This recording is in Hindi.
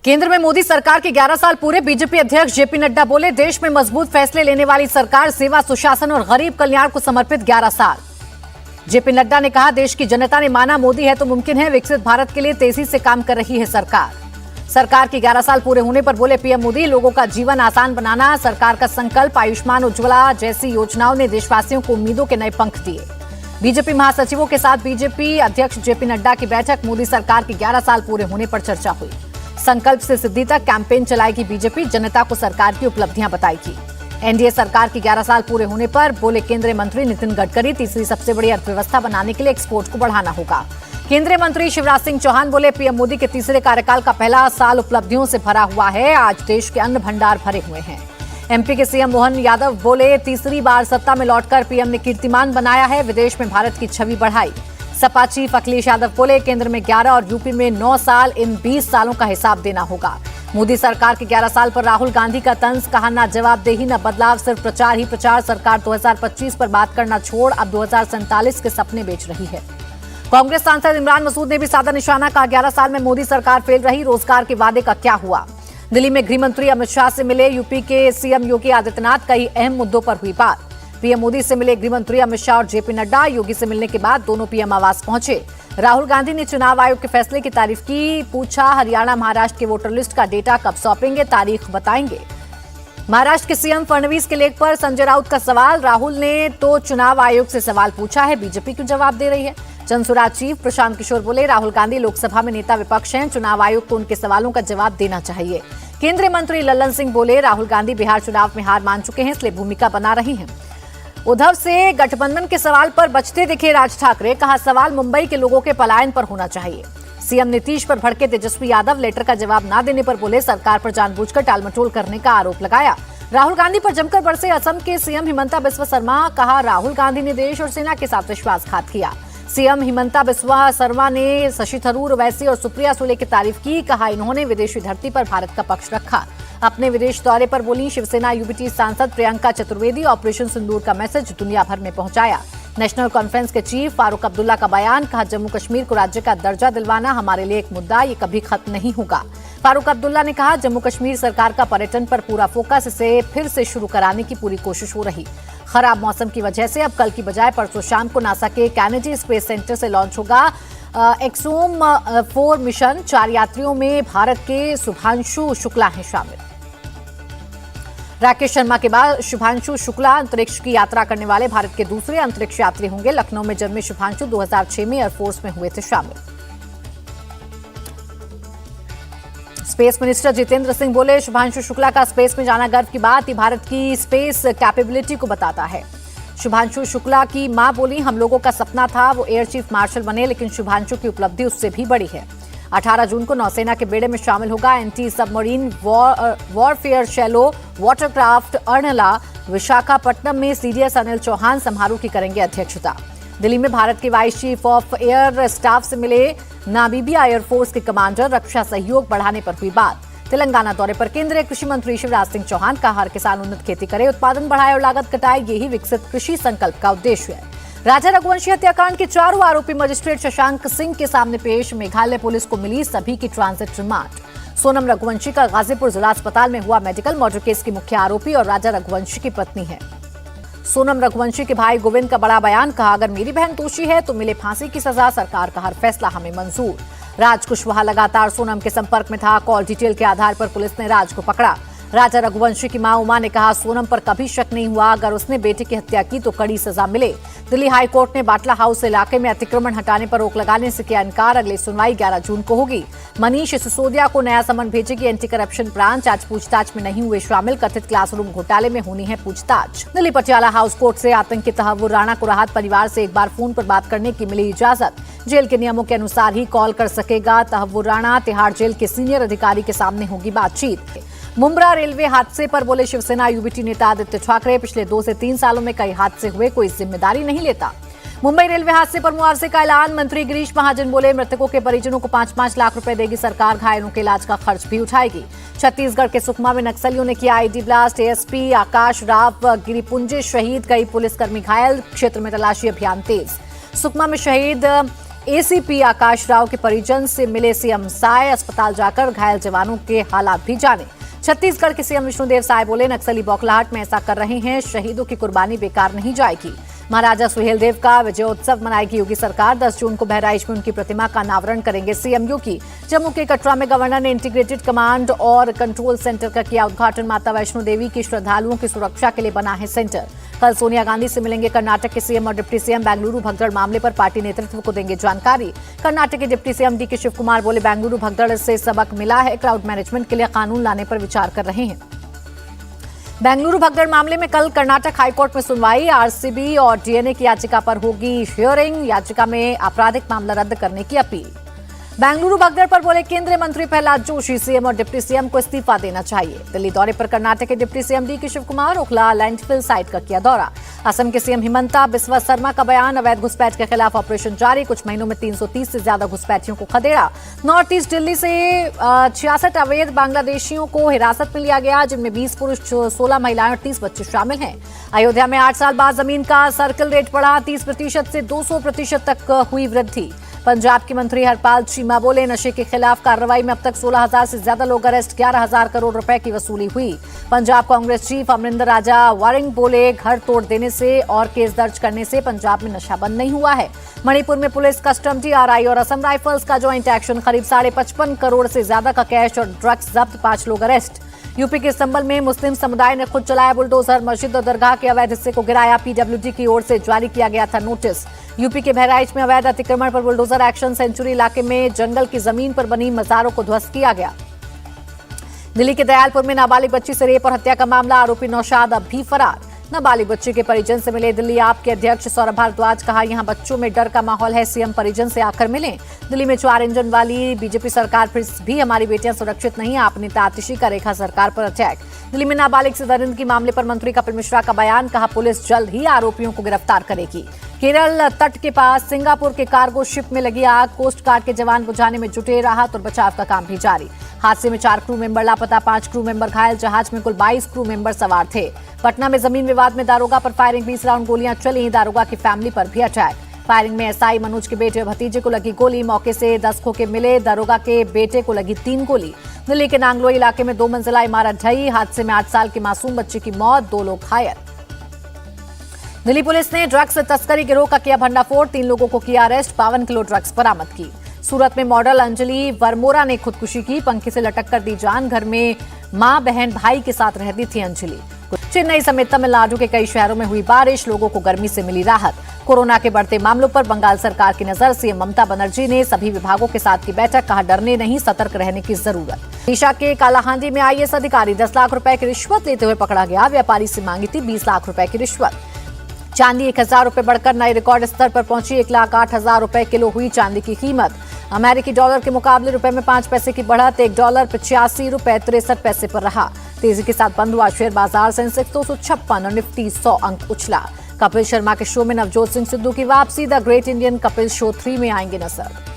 केंद्र में मोदी सरकार के 11 साल पूरे। बीजेपी अध्यक्ष जेपी नड्डा बोले, देश में मजबूत फैसले लेने वाली सरकार, सेवा, सुशासन और गरीब कल्याण को समर्पित 11 साल। जेपी नड्डा ने कहा, देश की जनता ने माना मोदी है तो मुमकिन है। विकसित भारत के लिए तेजी से काम कर रही है सरकार। सरकार के 11 साल पूरे होने पर बोले पीएम मोदी, लोगों का जीवन आसान बनाना सरकार का संकल्प। आयुष्मान उज्ज्वला जैसी योजनाओं ने देशवासियों को उम्मीदों के नए पंख दिए। बीजेपी महासचिवों के साथ बीजेपी अध्यक्ष जेपी नड्डा की बैठक। मोदी सरकार के 11 साल पूरे होने पर चर्चा हुई। संकल्प से सिद्धि तक कैंपेन चलाएगी बीजेपी, जनता को सरकार की उपलब्धियां बताएगी। एनडीए सरकार के 11 साल पूरे होने पर बोले केंद्रीय मंत्री नितिन गडकरी, तीसरी सबसे बड़ी अर्थव्यवस्था बनाने के लिए एक्सपोर्ट को बढ़ाना होगा। केंद्रीय मंत्री शिवराज सिंह चौहान बोले, पीएम मोदी के तीसरे कार्यकाल का पहला साल उपलब्धियों से भरा हुआ है। आज देश के अन्न भंडार भरे हुए हैं। एमपी के सीएम मोहन यादव बोले, तीसरी बार सत्ता में लौटकर पीएम ने कीर्तिमान बनाया है, विदेश में भारत की छवि बढ़ाई। सपा चीफ अखिलेश यादव बोले, केंद्र में 11 और यूपी में 9 साल, इन 20 सालों का हिसाब देना होगा। मोदी सरकार के 11 साल पर राहुल गांधी का तंज, कहा, न जवाबदेही न बदलाव, सिर्फ प्रचार ही प्रचार। सरकार 2025 पर बात करना छोड़ अब 2047 के सपने बेच रही है। कांग्रेस सांसद इमरान मसूद ने भी साधा निशाना, कहा, 11 साल में मोदी सरकार फेल रही, रोजगार के वादे का क्या हुआ। दिल्ली में गृह मंत्री अमित शाह से मिले यूपी के सीएम योगी आदित्यनाथ, कई अहम मुद्दों पर हुई बात। पीएम मोदी से मिले गृह मंत्री अमित शाह और जेपी नड्डा। योगी से मिलने के बाद दोनों पीएम आवास पहुंचे। राहुल गांधी ने चुनाव आयोग के फैसले की तारीफ की। पूछा, हरियाणा महाराष्ट्र के वोटर लिस्ट का डेटा कब सौंपेंगे, तारीख बताएंगे। महाराष्ट्र के सीएम फडणवीस के लेख पर संजय राउत का सवाल, राहुल ने तो चुनाव आयोग से सवाल पूछा है, बीजेपी क्यों जवाब दे रही है। जनसुराज चीफ प्रशांत किशोर बोले, राहुल गांधी लोकसभा में नेता विपक्ष हैं, चुनाव आयोग को उनके सवालों का जवाब देना चाहिए। केंद्रीय मंत्री लल्लन सिंह बोले, राहुल गांधी बिहार चुनाव में हार मान चुके हैं, इसलिए भूमिका बना रही हैं। उद्धव से गठबंधन के सवाल पर बचते दिखे राज ठाकरे, कहा, सवाल मुंबई के लोगों के पलायन पर होना चाहिए। सीएम नीतीश पर भड़के तेजस्वी यादव, लेटर का जवाब न देने पर बोले, सरकार पर जानबूझकर टालमटोल करने का आरोप लगाया। राहुल गांधी पर जमकर बरसे असम के सीएम हिमंता बिस्वा शर्मा, कहा, राहुल गांधी ने देश और सेना के साथ विश्वासघात किया। सीएम हिमंता बिस्वा शर्मा ने शशि थरूर, ओवैसी और सुप्रिया सुले की तारीफ की, कहा, इन्होंने विदेशी धरती पर भारत का पक्ष रखा। अपने विदेश दौरे पर बोली शिवसेना यूबीटी सांसद प्रियंका चतुर्वेदी, ऑपरेशन सिंदूर का मैसेज दुनिया भर में पहुंचाया। नेशनल कॉन्फ्रेंस के चीफ फारूक अब्दुल्ला का बयान, कहा, जम्मू कश्मीर को राज्य का दर्जा दिलवाना हमारे लिए एक मुद्दा, ये कभी खत्म नहीं होगा। फारूक अब्दुल्ला ने कहा, जम्मू कश्मीर सरकार का पर्यटन पर पूरा फोकस, इसे फिर से शुरू कराने की पूरी कोशिश हो रही। खराब मौसम की वजह से अब कल की बजाय परसों शाम को नासा के कैनेडी स्पेस सेंटर से लॉन्च होगा एक्सोम 4 मिशन। 4 यात्रियों में भारत के शुभांशु शुक्ला हैं शामिल। राकेश शर्मा के बाद शुभांशु शुक्ला अंतरिक्ष की यात्रा करने वाले भारत के दूसरे अंतरिक्ष यात्री होंगे। लखनऊ में जन्मे शुभांशु 2006 में एयरफोर्स में हुए थे शामिल। स्पेस मिनिस्टर जितेंद्र सिंह बोले, शुभांशु शुक्ला का स्पेस में जाना गर्व की बात, ये भारत की स्पेस कैपेबिलिटी को बताता है। शुभांशु शुक्ला की मां बोली, हम लोगों का सपना था वो एयर चीफ मार्शल बने, लेकिन शुभांशु की उपलब्धि उससे भी बड़ी है। 18 जून को नौसेना के बेड़े में शामिल होगा anti submarine warfare shallow watercraft Arnala. Visakhapatnam में सीडीएस अनिल चौहान समारोह की करेंगे अध्यक्षता। दिल्ली में भारत के vice chief of air staff से मिले नामीबिया एयरफोर्स के कमांडर, रक्षा सहयोग बढ़ाने पर हुई बात। तेलंगाना दौरे पर केंद्रीय कृषि मंत्री शिवराज सिंह चौहान, कहा, हर किसान उन्नत खेती करे, उत्पादन बढ़ाए और लागत घटाए, यही विकसित कृषि संकल्प का उद्देश्य है। राजा रघुवंशी हत्याकांड के चारों आरोपी मजिस्ट्रेट शशांक सिंह के सामने पेश। मेघालय पुलिस को मिली सभी की ट्रांजिट रिमांड। सोनम रघुवंशी का गाजीपुर जिला अस्पताल में हुआ मेडिकल, मर्डर केस की मुख्य आरोपी और राजा रघुवंशी की पत्नी है। सोनम रघुवंशी के भाई गोविंद का बड़ा बयान, कहा, अगर मेरी बहन दोषी है तो मिले फांसी की सजा, सरकार का हर फैसला हमें मंजूर। राज कुशवाहा लगातार सोनम के संपर्क में था, कॉल डिटेल के आधार पर पुलिस ने राज को पकड़ा। राजा रघुवंशी की मां उमा ने कहा, सोनम पर कभी शक नहीं हुआ, अगर उसने बेटे की हत्या की तो कड़ी सजा मिले। दिल्ली हाईकोर्ट ने बाटला हाउस इलाके में अतिक्रमण हटाने पर रोक लगाने से किया इनकार। अगली सुनवाई 11 जून को होगी। मनीष सिसोदिया को नया समन भेजेगी एंटी करप्शन ब्रांच। आज पूछताछ में नहीं हुए शामिल, कथित क्लासरूम घोटाले में होनी है पूछताछ। दिल्ली पटियाला हाउस कोर्ट से आतंकी तहव्वुर राणा को राहत, परिवार से एक बार फोन पर बात करने की मिली इजाजत। जेल के नियमों के अनुसार ही कॉल कर सकेगा तहव्वुर राणा। तिहाड़ जेल के सीनियर अधिकारी के सामने होगी बातचीत। मुंब्रा रेलवे हादसे पर बोले शिवसेना यूबीटी नेता आदित्य ठाकरे, पिछले 2 से 3 सालों में कई हादसे हुए, कोई जिम्मेदारी नहीं लेता। मुंबई रेलवे हादसे पर मुआवजे का ऐलान, मंत्री गिरीश महाजन बोले, मृतकों के परिजनों को 5-5 लाख रुपए देगी सरकार, घायलों के इलाज का खर्च भी उठाएगी। छत्तीसगढ़ के सुकमा में नक्सलियों ने किया आईडी ब्लास्ट, एएसपी आकाश राव गिरिपुंजे शहीद, कई पुलिसकर्मी घायल, क्षेत्र में तलाशी अभियान तेज। सुकमा में शहीद एसीपी आकाश राव के परिजन से मिले सीएम साय, अस्पताल जाकर घायल जवानों के हालात भी जाने। छत्तीसगढ़ के सीएम विष्णुदेव साय बोले, नक्सली बौखलाहट में ऐसा कर रहे हैं, शहीदों की कुर्बानी बेकार नहीं जाएगी। महाराजा सुहेलदेव का विजयोत्सव मनाएगी योगी सरकार। 10 जून को बहराइच में उनकी प्रतिमा का अनावरण करेंगे सीएम योगी। जम्मू के कटरा में गवर्नर ने इंटीग्रेटेड कमांड और कंट्रोल सेंटर का किया उद्घाटन। माता वैष्णो देवी की श्रद्धालुओं की सुरक्षा के लिए बना है सेंटर। कल सोनिया गांधी से मिलेंगे कर्नाटक के सीएम और डिप्टी सीएम। बेंगलुरु भगदड़ मामले पर पार्टी नेतृत्व को देंगे जानकारी। कर्नाटक के deputy CM D K Shiv Kumar बोले, बेंगलुरु भगदड़ से सबक मिला है, क्राउड मैनेजमेंट के लिए कानून लाने पर विचार कर रहे हैं। बेंगलुरु भगदड़ मामले में कल कर्नाटक हाईकोर्ट में सुनवाई। आरसीबी और डीएनए की याचिका पर होगी हियरिंग। याचिका में आपराधिक मामला रद्द करने की अपील। बेंगलुरु भगदड़ पर बोले केंद्रीय मंत्री प्रहलाद जोशी, सीएम और डिप्टी सीएम को इस्तीफा देना चाहिए। दिल्ली दौरे पर कर्नाटक के deputy CM D K Shiv Kumar, Okhla landfill site का किया दौरा। असम के सीएम हिमंता बिस्वा शर्मा का बयान, अवैध घुसपैठ के खिलाफ ऑपरेशन जारी। कुछ महीनों में 330 से ज्यादा घुसपैठियों को खदेड़ा। नॉर्थ ईस्ट दिल्ली से 66 अवैध बांग्लादेशियों को हिरासत में लिया गया, जिनमें 20 पुरुष, 16 महिलाएं और 30 बच्चे शामिल हैं। अयोध्या में 8 साल बाद जमीन का सर्कल रेट बढ़ा, 30% से 200% तक हुई वृद्धि। पंजाब के मंत्री हरपाल चीमा बोले, नशे के खिलाफ कार्रवाई में अब तक 16,000 से ज्यादा लोग अरेस्ट, 11,000 करोड़ रुपए की वसूली हुई। पंजाब कांग्रेस चीफ अमरिंदर राजा वारिंग बोले, घर तोड़ देने से और केस दर्ज करने से पंजाब में नशा बंद नहीं हुआ है। मणिपुर में पुलिस, कस्टम, टीआरआई और असम राइफल्स का ज्वाइंट एक्शन, करीब 55.5 करोड़ से ज्यादा का कैश और ड्रग्स जब्त, 5 लोग अरेस्ट। यूपी के संभल में मुस्लिम समुदाय ने खुद चलाया बुलडोजर, मस्जिद और दरगाह के अवैध हिस्से को गिराया। पीडब्ल्यूडी की ओर से जारी किया गया था नोटिस। यूपी के बहराइच में अवैध अतिक्रमण पर बुलडोजर एक्शन। सेंचुरी इलाके में जंगल की जमीन पर बनी मजारों को ध्वस्त किया गया। दिल्ली के दयालपुर में नाबालिग बच्ची से रेप और हत्या का मामला, आरोपी नौशाद अब भी फरार। नाबालिग बच्ची के परिजन से मिले दिल्ली आप के अध्यक्ष सौरभ भारद्वाज, कहा यहां बच्चों में डर का माहौल है, सीएम परिजन से आकर मिलें। दिल्ली में 4 इंजन वाली बीजेपी सरकार, फिर भी हमारी बेटियां सुरक्षित नहीं, आप नेता आतिशी का रेखा सरकार पर अटैक। दिल्ली में नाबालिग से दरिंदगी मामले पर मंत्री कपिल मिश्रा का बयान, कहा पुलिस जल्द ही आरोपियों को गिरफ्तार करेगी। केरल तट के पास सिंगापुर के कार्गो शिप में लगी आग, कोस्ट गार्ड के जवान बुझाने में जुटे, राहत और बचाव का काम भी जारी। हादसे में 4 क्रू मेंबर लापता, 5 क्रू मेंबर घायल। जहाज में कुल 22 क्रू मेंबर सवार थे। पटना में जमीन विवाद में दारोगा पर फायरिंग, 20 राउंड गोलियां चली, दारोगा की फैमिली पर भी अटैक। फायरिंग में एसआई मनोज के बेटे और भतीजे को लगी गोली, मौके से 10 खोखे मिले। दारोगा के बेटे को लगी 3 गोली। दिल्ली के नांगलोई इलाके में 2 मंजिला इमारत ढही, हादसे में 8 साल की मासूम बच्ची की मौत, 2 लोग घायल। दिल्ली पुलिस ने ड्रग्स तस्करी गिरोह का किया भंडाफोड़, 3 लोगों को किया अरेस्ट, 52 किलो ड्रग्स बरामद की। सूरत में मॉडल अंजलि वर्मोरा ने खुदकुशी की, पंखे से लटक कर दी जान। घर में मां, बहन, भाई के साथ रहती थी अंजलि। चेन्नई समेत तमिलनाडु के कई शहरों में हुई बारिश, लोगों को गर्मी से मिली राहत। कोरोना के बढ़ते मामलों पर बंगाल सरकार की नजर, सीएम ममता बनर्जी ने सभी विभागों के साथ की बैठक, कहा डरने नहीं, सतर्क रहने की जरूरत। ओडिशा के कालाहांडी में आईएएस अधिकारी 10 लाख रुपए की रिश्वत लेते हुए पकड़ा गया, व्यापारी से मांगी थी 20 लाख रुपए की रिश्वत। चांदी 1,000 रुपए बढ़कर नए रिकॉर्ड स्तर पर पहुंची, 1,08,000 रुपए किलो हुई चांदी की कीमत। अमेरिकी डॉलर के मुकाबले रुपए में 5 पैसे की बढ़त, 1 डॉलर 85 रुपए 63 पैसे पर रहा। तेजी के साथ बंद हुआ शेयर बाजार, सेंसेक्स 256 और निफ्टी 100 अंक उछला। कपिल शर्मा के शो में नवजोत सिंह सिद्धू की वापसी, the great Indian Kapil show 3 में आएंगे नजर।